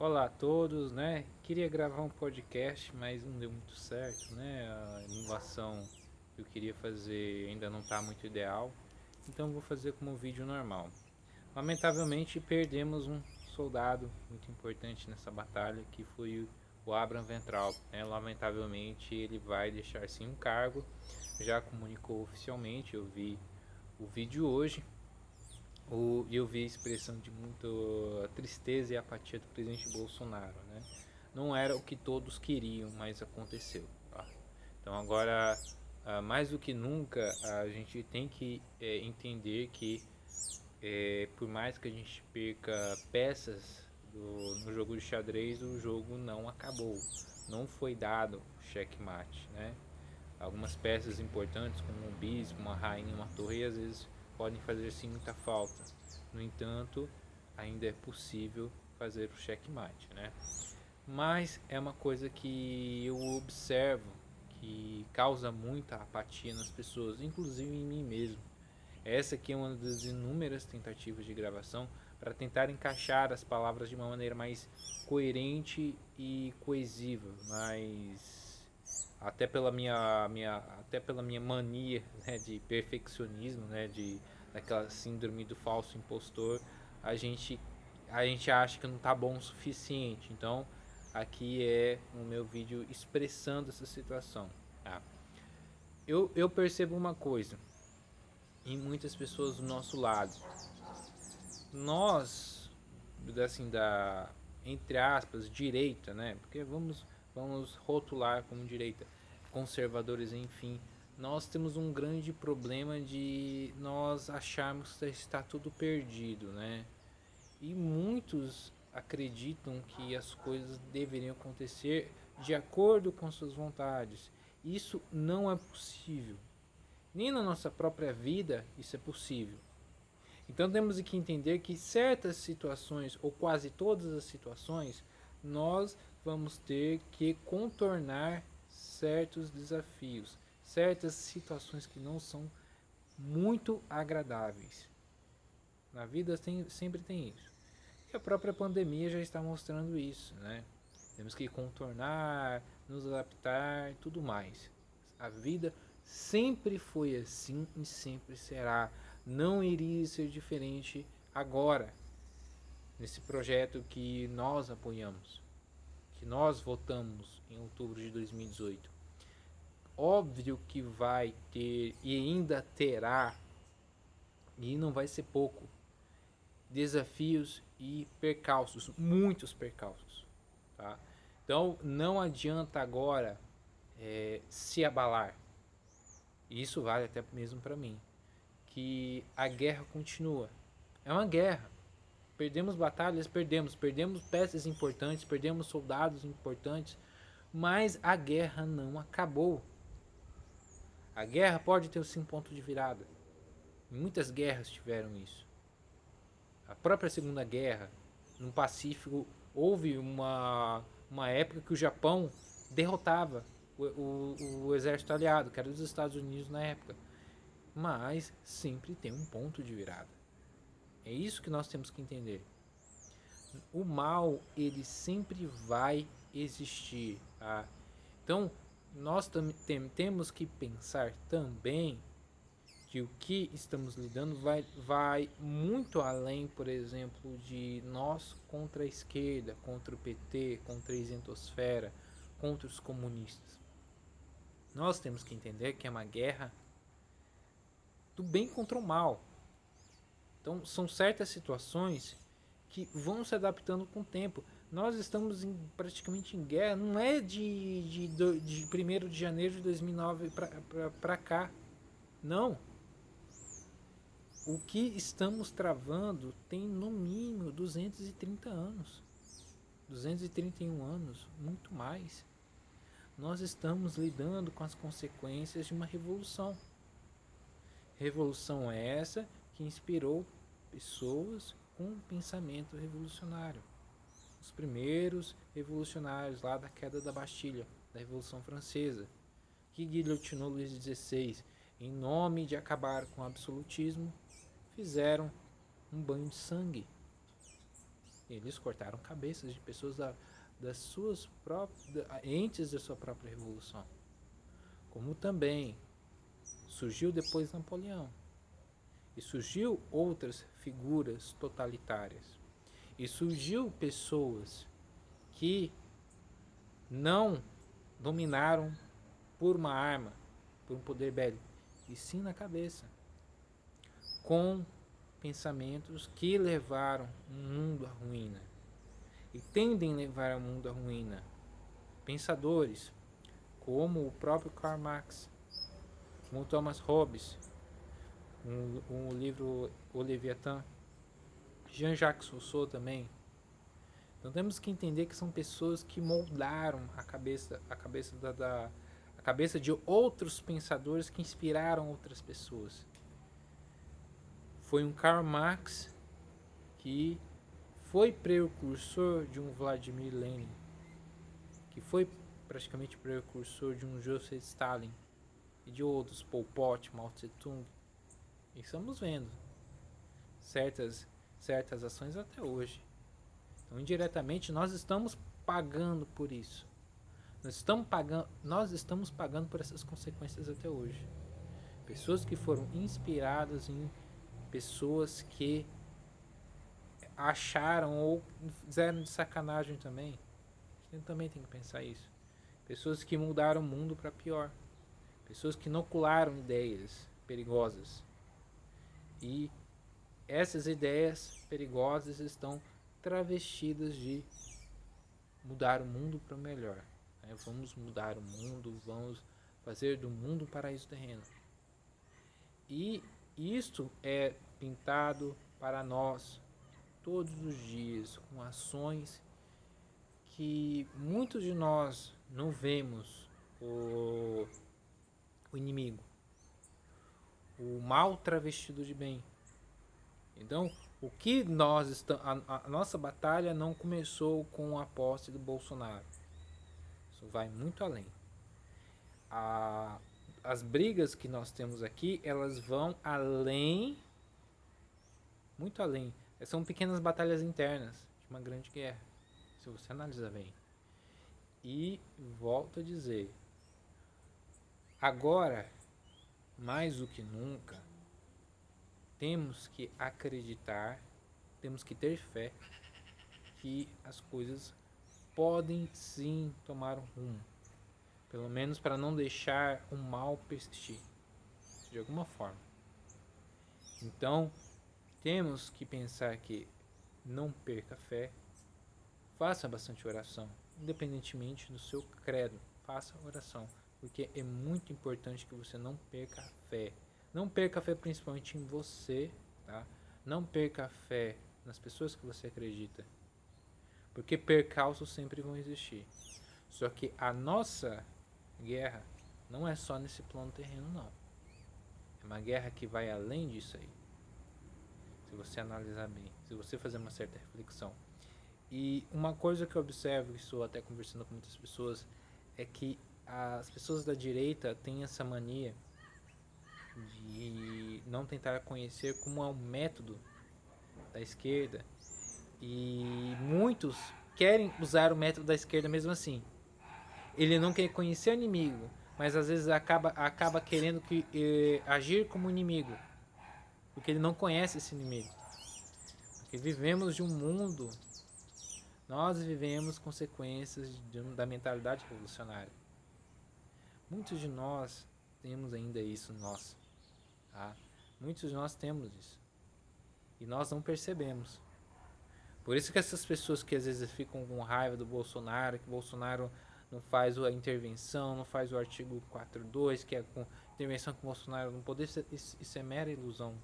Olá a todos, né? Queria gravar um podcast, mas não deu muito certo, né? A inovação que eu queria fazer ainda não está muito ideal, então vou fazer como um vídeo normal. Lamentavelmente perdemos um soldado muito importante nessa batalha, que foi o Abraham Ventral, né? Lamentavelmente ele vai deixar sim um cargo, já comunicou oficialmente, eu vi o vídeo hoje, eu vi a expressão de muita tristeza e apatia do presidente Bolsonaro, né? Não era o que todos queriam, mas aconteceu. Tá? Então agora, mais do que nunca, a gente tem que entender que por mais que a gente perca peças no jogo de xadrez, o jogo não acabou. Não foi dado checkmate, né? Algumas peças importantes, como um bispo, uma rainha, uma torre, às vezes podem fazer sim muita falta. No entanto, ainda é possível fazer o checkmate, né? Mas é uma coisa que eu observo que causa muita apatia nas pessoas, inclusive em mim mesmo. Essa aqui é uma das inúmeras tentativas de gravação para tentar encaixar as palavras de uma maneira mais coerente e coesiva, mas até pela minha mania, né, de perfeccionismo, né, de daquela síndrome do falso impostor, a gente a gente acha que não tá bom o suficiente. Então, aqui é o meu vídeo expressando essa situação. Tá? Eu percebo uma coisa em muitas pessoas do nosso lado. Nós, assim, da entre aspas, direita, né? Porque vamos rotular como direita, conservadores, enfim. Nós temos um grande problema de nós acharmos que está tudo perdido, né? E muitos acreditam que as coisas deveriam acontecer de acordo com suas vontades. Isso não é possível. Nem na nossa própria vida isso é possível. Então temos que entender que certas situações, ou quase todas as situações, nós vamos ter que contornar certos desafios, certas situações que não são muito agradáveis. Na vida sempre tem isso. E a própria pandemia já está mostrando isso, né? Temos que contornar, nos adaptar, tudo mais. A vida sempre foi assim e sempre será. Não iria ser diferente agora, nesse projeto que nós apoiamos, que nós votamos em outubro de 2018. Óbvio que vai ter e ainda terá, e não vai ser pouco, desafios e percalços, muitos percalços. Tá? Então não adianta agora se abalar. E isso vale até mesmo para mim. Que a guerra continua. É uma guerra. Perdemos batalhas, perdemos peças importantes, perdemos soldados importantes, mas a guerra não acabou. A guerra pode ter sim um ponto de virada. Muitas guerras tiveram isso. A própria Segunda Guerra, no Pacífico, houve uma época que o Japão derrotava o exército aliado, que era dos Estados Unidos na época. Mas sempre tem um ponto de virada. É isso que nós temos que entender. O mal, ele sempre vai existir. Tá? Então, nós temos que pensar também que o que estamos lidando vai muito além, por exemplo, de nós contra a esquerda, contra o PT, contra a isentosfera, contra os comunistas. Nós temos que entender que é uma guerra do bem contra o mal. Então, são certas situações que vão se adaptando com o tempo. Nós estamos praticamente em guerra, não é de 1º de janeiro de 2009 para cá. Não. O que estamos travando tem no mínimo 230 anos. 231 anos, muito mais. Nós estamos lidando com as consequências de uma revolução. Revolução essa que inspirou pessoas com um pensamento revolucionário. Os primeiros revolucionários lá da queda da Bastilha, da Revolução Francesa, que guilhotinou Luís XVI em nome de acabar com o absolutismo, fizeram um banho de sangue. Eles cortaram cabeças de pessoas das suas próprias, antes da sua própria revolução. Como também surgiu depois Napoleão. E surgiu outras figuras totalitárias. E surgiu pessoas que não dominaram por uma arma, por um poder bélico, e sim na cabeça, com pensamentos que levaram o mundo à ruína e tendem a levar o mundo à ruína. Pensadores como o próprio Karl Marx, como Thomas Hobbes, o livro O Leviatã, Jean-Jacques Rousseau também. Então temos que entender que são pessoas que moldaram a cabeça de outros pensadores que inspiraram outras pessoas. Foi um Karl Marx que foi precursor de um Vladimir Lenin, que foi praticamente precursor de um Joseph Stalin e de outros, Pol Pot, Mao Tse Tung. E estamos vendo certas ações até hoje. Então, indiretamente, nós estamos pagando por isso. Nós estamos pagando por essas consequências até hoje. Pessoas que foram inspiradas em pessoas que acharam ou fizeram de sacanagem também. A gente também tem que pensar isso. Pessoas que mudaram o mundo para pior. Pessoas que inocularam ideias perigosas. E essas ideias perigosas estão travestidas de mudar o mundo para o melhor. Vamos mudar o mundo, vamos fazer do mundo um paraíso terreno. E isto é pintado para nós todos os dias, com ações que muitos de nós não vemos o inimigo, o mal travestido de bem. Então, o que nós estamos, a nossa batalha não começou com a posse do Bolsonaro. Isso vai muito além. As brigas que nós temos aqui, elas vão além, muito além. São pequenas batalhas internas de uma grande guerra, se você analisar bem. E volto a dizer, agora, mais do que nunca, temos que acreditar, temos que ter fé que as coisas podem sim tomar um rumo, pelo menos para não deixar o mal persistir de alguma forma. Então temos que pensar que não perca a fé, faça bastante oração, independentemente do seu credo, faça oração, porque é muito importante que você não perca a fé. Não perca a fé principalmente em você, tá? Não perca a fé nas pessoas que você acredita, porque percalços sempre vão existir. Só que a nossa guerra não é só nesse plano terreno, não. É uma guerra que vai além disso aí. Se você analisar bem, se você fazer uma certa reflexão. E uma coisa que eu observo, e estou até conversando com muitas pessoas, é que as pessoas da direita têm essa mania de não tentar conhecer como é o método da esquerda, e muitos querem usar o método da esquerda mesmo assim. Ele não quer conhecer o inimigo, mas às vezes acaba querendo agir como inimigo, porque ele não conhece esse inimigo. Porque vivemos de um mundo, nós vivemos consequências da mentalidade revolucionária. Muitos de nós temos ainda isso em nós, tá? Muitos de nós temos isso e nós não percebemos. Por isso que essas pessoas que às vezes ficam com raiva do Bolsonaro, que o Bolsonaro não faz a intervenção, não faz o artigo 42, que é com intervenção com o Bolsonaro no poder, isso é mera ilusão.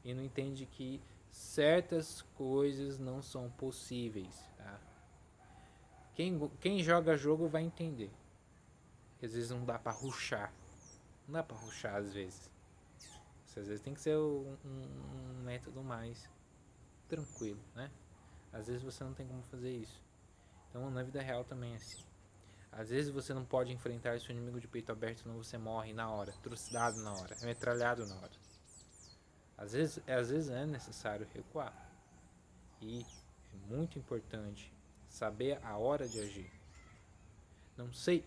E não entende que certas coisas não são possíveis, tá? Quem joga jogo vai entender. Que às vezes não dá pra rushar. Não dá pra rushar às vezes. Às vezes tem que ser um método mais tranquilo, né? Às vezes você não tem como fazer isso. Então na vida real também é assim. Às vezes você não pode enfrentar seu inimigo de peito aberto, senão você morre na hora, trucidado na hora, metralhado na hora. Às vezes é necessário recuar. E é muito importante saber a hora de agir. Não sei,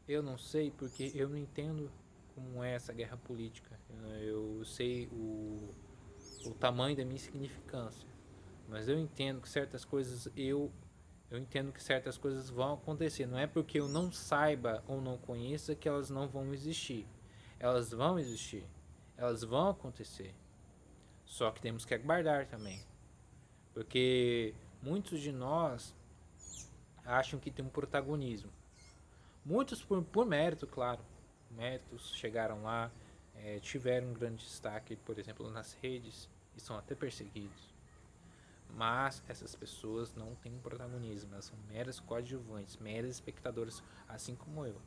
eu não sei porque eu não entendo como é essa guerra política. Eu sei o tamanho da minha insignificância, mas eu entendo que certas coisas eu entendo que certas coisas vão acontecer. Não é porque eu não saiba ou não conheça que elas não vão existir. Elas vão existir. Elas vão acontecer. Só que temos que aguardar também. Porque muitos de nós acham que tem um protagonismo. Muitos por mérito, claro. Méritos chegaram lá, tiveram um grande destaque, por exemplo, nas redes e são até perseguidos. Mas essas pessoas não têm um protagonismo, elas são meras coadjuvantes, meras espectadoras, assim como eu,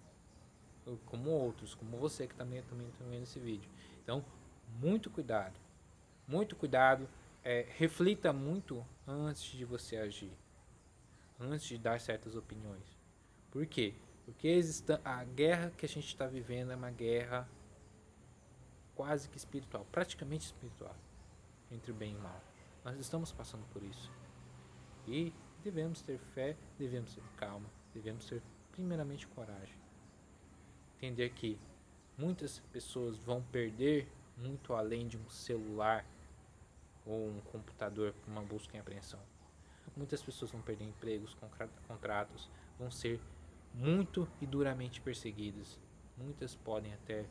como outros, como você que também está vendo esse vídeo. Então, muito cuidado, reflita muito antes de você agir, antes de dar certas opiniões. Por quê? Porque a guerra que a gente está vivendo é uma guerra quase que espiritual, praticamente espiritual, entre o bem e o mal. Nós estamos passando por isso. E devemos ter fé, devemos ter calma, devemos ter primeiramente coragem. Entender que muitas pessoas vão perder muito além de um celular ou um computador para uma busca e apreensão. Muitas pessoas vão perder empregos, contratos, vão ser muito e duramente perseguidas. Muitas podem até,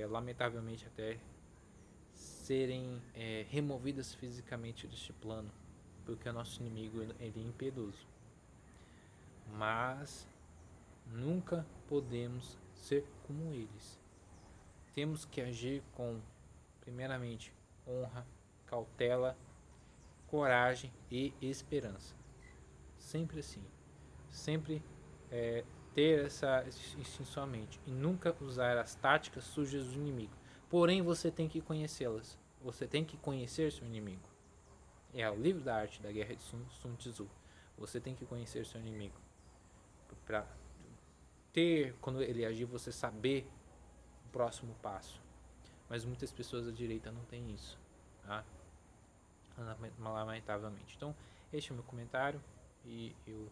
lamentavelmente até, serem removidas fisicamente deste plano, porque o nosso inimigo ele é impiedoso. Mas nunca podemos ser como eles. Temos que agir com, primeiramente, honra, cautela, coragem e esperança. Sempre assim. Sempre ter isso em sua mente e nunca usar as táticas sujas do inimigo. Porém, você tem que conhecê-las. Você tem que conhecer seu inimigo. É o livro da arte da guerra de Sun Tzu. Você tem que conhecer seu inimigo para ter, quando ele agir, você saber o próximo passo. Mas muitas pessoas da direita não têm isso, tá? Lamentavelmente. Então, este é o meu comentário e eu